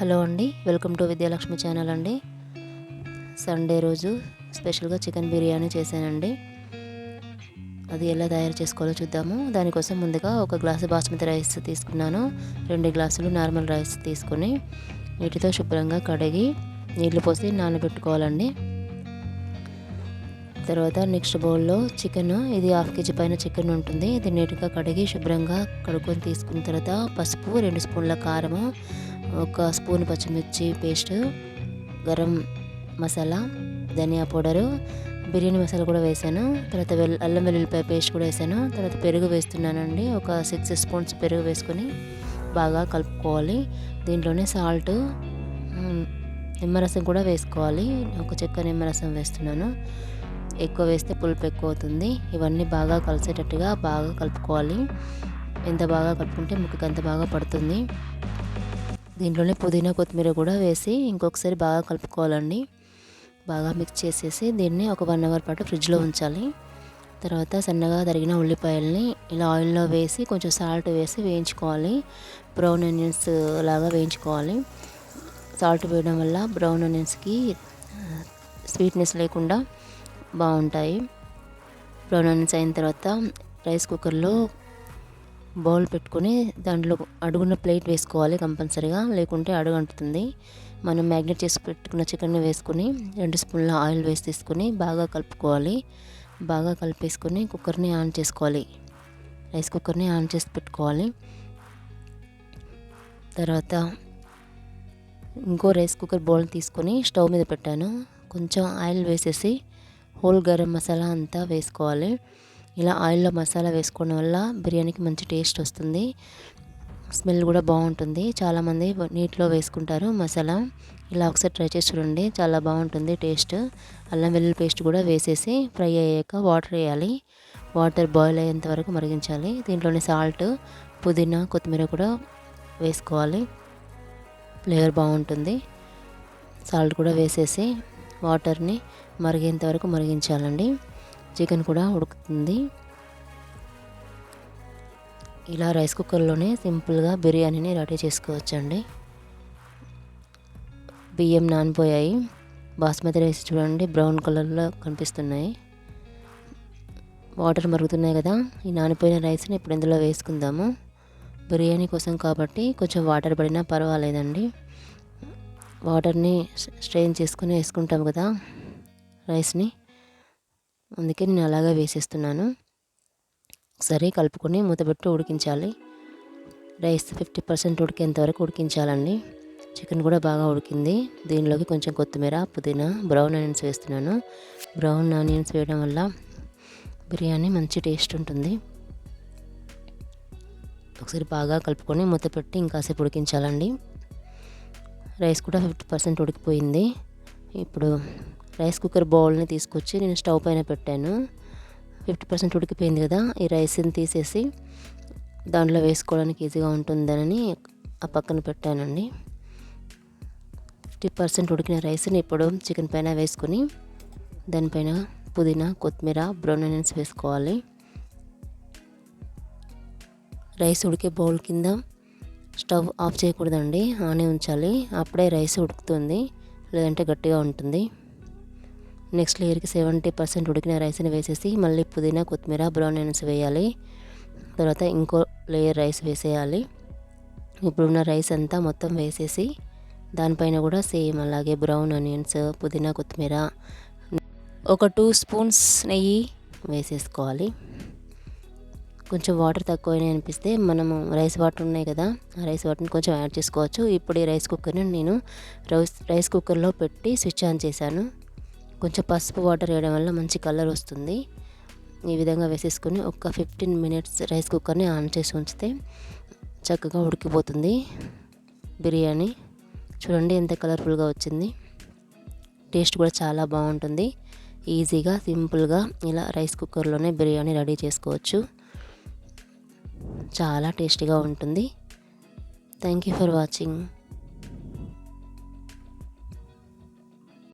Hello అండి, welcome to Vidyalakshmi channel అండి. Sunday రోజు స్పెషల్గా చికెన్ బిర్యానీ చేశానండి. అది ఎలా తయారు చేసుకోవాలో చూద్దాము. దానికోసం ముందుగా ఒక గ్లాసు బాస్మతి రైస్ తీసుకున్నాను. 2 గ్లాసులు నార్మల్ రైస్ తీసుకొని నీటితో శుభ్రంగా కడిగి నీళ్లు పోసి నానబెట్టుకోవాలండి. తర్వాత నెక్స్ట్ బౌల్లో చికెన్, ఇది 1/2 kg పైన చికెన్ ఉంటుంది. ఇది నీట్గా కడిగి శుభ్రంగా కడుక్కొని తీసుకున్న తర్వాత పసుపు, 2 స్పూన్ల కారము, 1 స్పూన్ పచ్చిమిర్చి పేస్ట్, గరం మసాలా, ధనియా పౌడరు, బిర్యానీ మసాలా కూడా వేసాను. తర్వాత అల్లం వెల్లుల్లిపాయ పేస్ట్ కూడా వేసాను. తర్వాత పెరుగు వేస్తున్నానండి. ఒక 6 స్పూన్స్ పెరుగు వేసుకొని బాగా కలుపుకోవాలి. దీంట్లోనే సాల్ట్, నిమ్మరసం కూడా వేసుకోవాలి. ఒక చెక్క నిమ్మరసం వేస్తున్నాను. ఎక్కువ వేస్తే పులుపు ఎక్కువ అవుతుంది. ఇవన్నీ బాగా కలిసేటట్టుగా బాగా కలుపుకోవాలి. ఎంత బాగా కలుపుకుంటే ముక్కకి అంత బాగా పడుతుంది. దీంట్లోనే పుదీనా, కొత్తిమీర కూడా వేసి ఇంకొకసారి బాగా కలుపుకోవాలండి. బాగా మిక్స్ చేసేసి దీన్ని ఒక 1 అవర్ పాటు ఫ్రిడ్జ్లో ఉంచాలి. తర్వాత సన్నగా తరిగిన ఉల్లిపాయల్ని ఇలా ఆయిల్లో వేసి కొంచెం సాల్ట్ వేసి వేయించుకోవాలి. బ్రౌన్ ఆనియన్స్ లాగా వేయించుకోవాలి. సాల్ట్ వేయడం వల్ల బ్రౌన్ ఆనియన్స్కి స్వీట్నెస్ లేకుండా బాగుంటాయి. బ్రౌన్ ఆనియన్స్ అయిన తర్వాత రైస్ కుక్కర్లో బౌల్ పెట్టుకొని దాంట్లో అడుగున ప్లేట్ వేసుకోవాలి కంపల్సరీగా, లేకుంటే అడుగు అంటుతుంది. మనం మ్యాగ్నేట్ చేసి పెట్టుకున్న చికెన్ని వేసుకొని 2 స్పూన్ల ఆయిల్ వేసి తీసుకొని బాగా కలుపుకోవాలి. బాగా కలిపేసుకొని కుక్కర్ని ఆన్ చేసుకోవాలి. రైస్ కుక్కర్ని ఆన్ చేసి పెట్టుకోవాలి. తర్వాత ఇంకో రైస్ కుక్కర్ బౌల్ తీసుకొని స్టవ్ మీద పెట్టాను. కొంచెం ఆయిల్ వేసేసి హోల్ గరం మసాలా అంతా వేసుకోవాలి. ఇలా ఆయిల్లో మసాలా వేసుకోవడం వల్ల బిర్యానీకి మంచి టేస్ట్ వస్తుంది. స్మెల్ కూడా బాగుంటుంది. చాలామంది నీటిలో వేసుకుంటారు మసాలా. ఇలా ఒకసారి ట్రై చేసి చూడండి, చాలా బాగుంటుంది టేస్ట్. అల్లం వెల్లుల్లి పేస్ట్ కూడా వేసేసి ఫ్రై అయ్యాక వాటర్ వేయాలి. వాటర్ బాయిల్ అయ్యేంత వరకు మరిగించాలి. దీంట్లోనే సాల్ట్, పుదీనా, కొత్తిమీర కూడా వేసుకోవాలి. ఫ్లేవర్ బాగుంటుంది. సాల్ట్ కూడా వేసేసి వాటర్ని మరిగేంత వరకు మరిగించాలండి. చికెన్ కూడా ఉడుకుతుంది. ఇలా రైస్ కుక్కర్లోనే సింపుల్గా బిర్యానీని రెడీ చేసుకోవచ్చండి. బియ్యం నానిపోయాయి. బాస్మతి రైస్ చూడండి బ్రౌన్ కలర్లో కనిపిస్తున్నాయి. వాటర్ మరుగుతున్నాయి కదా. ఈ నానిపోయిన రైస్ని ఇప్పుడు ఇందులో వేసుకుందాము. బిర్యానీ కోసం కాబట్టి కొంచెం వాటర్ పడినా పర్వాలేదండి. వాటర్ని స్ట్రెయిన్ చేసుకుని వేసుకుంటాం కదా రైస్ని, అందుకే నేను అలాగే వేసేస్తున్నాను. ఒకసారి కలుపుకొని మూతపెట్టి ఉడికించాలి. రైస్ 50% ఉడికేంత వరకు ఉడికించాలండి. చికెన్ కూడా బాగా ఉడికింది. దీనిలోకి కొంచెం కొత్తిమీర, పుదీనా, బ్రౌన్ ఆనియన్స్ వేస్తున్నాను. బ్రౌన్ ఆనియన్స్ వేయడం వల్ల బిర్యానీ మంచి టేస్ట్ ఉంటుంది. ఒకసారి బాగా కలుపుకొని మూతపెట్టి ఇంకాసేపు ఉడికించాలండి. రైస్ కూడా 50% ఉడికిపోయింది. ఇప్పుడు రైస్ కుక్కర్ బౌల్ని తీసుకొచ్చి నేను స్టవ్ పైన పెట్టాను. 50% ఉడికిపోయింది కదా. ఈ రైస్ని తీసేసి దాంట్లో వేసుకోవడానికి ఈజీగా ఉంటుందని ఆ పక్కన పెట్టానండి. 50% ఉడికిన రైస్ని ఇప్పుడు చికెన్ పైన వేసుకొని దానిపైన పుదీనా, కొత్తిమీర, బ్రౌన్ ఆనియన్స్ వేసుకోవాలి. రైస్ ఉడికే బౌల్ కింద స్టవ్ ఆఫ్ చేయకూడదండి, ఆనే ఉంచాలి. అప్పుడే రైస్ ఉడుకుతుంది, లేదంటే గట్టిగా ఉంటుంది. నెక్స్ట్ లేయర్కి 70% ఉడికిన రైస్ని వేసేసి మళ్ళీ పుదీనా, కొత్తిమీర, బ్రౌన్ ఆనియన్స్ వేయాలి. తర్వాత ఇంకో లేయర్ రైస్ వేసేయాలి. ఇప్పుడున్న రైస్ అంతా మొత్తం వేసేసి దానిపైన కూడా సేమ్ అలాగే బ్రౌన్ ఆనియన్స్, పుదీనా, కొత్తిమీర, ఒక 2 స్పూన్స్ నెయ్యి వేసేసుకోవాలి. కొంచెం వాటర్ తక్కువనే అనిపిస్తే మనము రైస్ వాటర్ ఉన్నాయి కదా, ఆ రైస్ వాటర్ని కొంచెం యాడ్ చేసుకోవచ్చు. ఇప్పుడు ఈ రైస్ కుక్కర్ని నేను రైస్ కుక్కర్లో పెట్టి స్విచ్ ఆన్ చేశాను. కొంచెం పసుపు వాటర్ వేయడం వల్ల మంచి కలర్ వస్తుంది. ఈ విధంగా వేసేసుకొని ఒక 15 minutes రైస్ కుక్కర్ని ఆన్ చేసి ఉంచితే చక్కగా ఉడికిపోతుంది బిర్యానీ. చూడండి ఎంత కలర్ఫుల్గా వచ్చింది. టేస్ట్ కూడా చాలా బాగుంటుంది. ఈజీగా సింపుల్గా ఇలా రైస్ కుక్కర్లోనే బిర్యానీ రెడీ చేసుకోవచ్చు. చాలా టేస్టీగా ఉంటుంది. Thank you for watching.